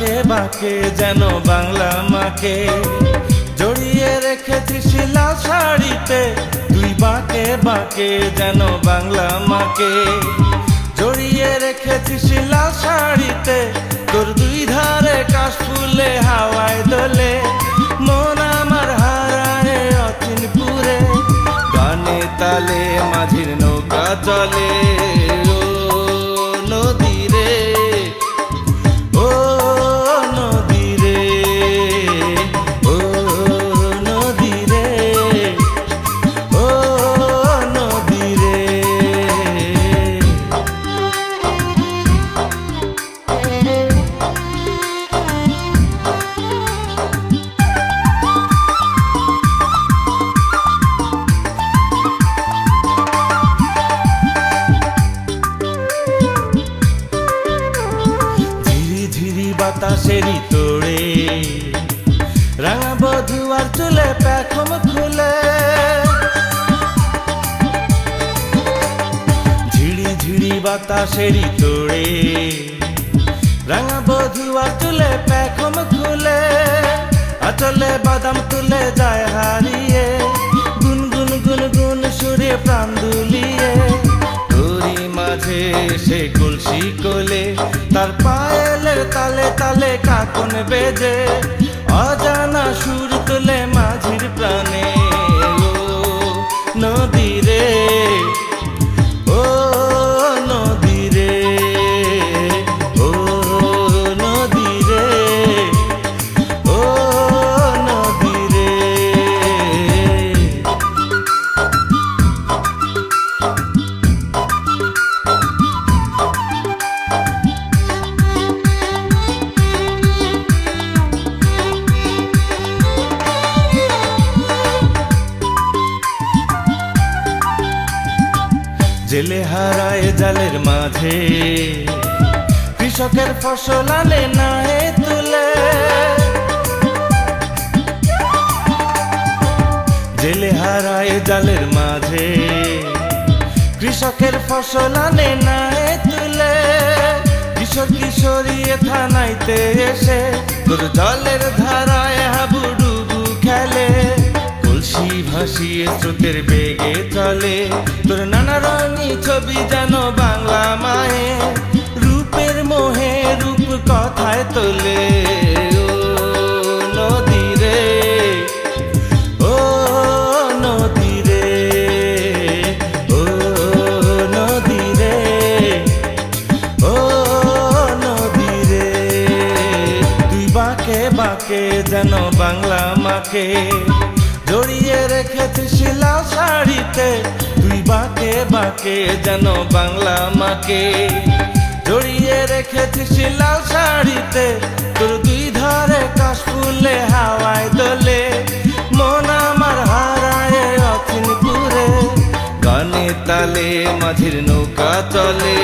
বাঁকে বাঁকে যেন বাংলা মাকে জড়িয়ে রেখেছিস লাল শাড়িতে। তুই বাঁকে বাঁকে যেন বাংলা মাকে জড়িয়ে রেখেছিস লাল শাড়িতে। তোর দুই ধারে কাশ ফুলে হাওয়ায় দোলে, মন আমার হারায় অচিনপুরে। গানে তালে মাঝির নৌকা চলে, ও নদী রে, ও নদী রে, ও নদী রে, ও নদী রে। বাতাসেরই তোড়ে রাঙা বধুয়ার চুলে পেখম খুলে, ঝিড়ি ঝিড়ি বাতাসেরই তোড়ে রাঙা বধুয়ার চুলে পেখম খুলে। আচলে বাদাম তুলে যায় হারিয়ে, গুনগুন গুনগুন সুরে প্রাণ দুলিয়ে। তোরি মাঝে সে কলসি কোলে, তার পায়েলের তালে তালে কাকন বেজে। অজানা সুর তুলে মাঝির প্রাণে, ও নদী রে, ও নদী রে, ও নদী রে, ও নদী রে। জেলে হারায় জালের মাঝে, কৃষকের ফসল আনে নাহে তুলে। জেলে হারায় জালের মাঝে, কৃষকের ফসল আনে নাহে তুলে। কিশোর কিশোরী থানাইতে এসে তোর জলের ধারায় হাবুডুবু খেলে। কলসি ভাসিয়ে স্রোতের বেগে চলে, তোর নানা রঙি ছবি যেন বাংলা মায়ে। রূপের মোহে রূপ কথায় তোলে, ও নদী রে, ও নদী রে, ও নদী রে, ও নদী রে। তুই বাঁকে বাঁকে যেন বাংলা মাকে জড়িয়ে রেখেছিস লাল শাড়িতে। তুই বাঁকে বাঁকে যেন বাংলা মাকে জড়িয়ে রেখেছিস লাল শাড়িতে। তোর দুই ধারে কাশ ফুলে হাওয়ায় দোলে, মন আমার হারায় অচিনপুরে। গানে তালে মাঝির নৌকা চলে।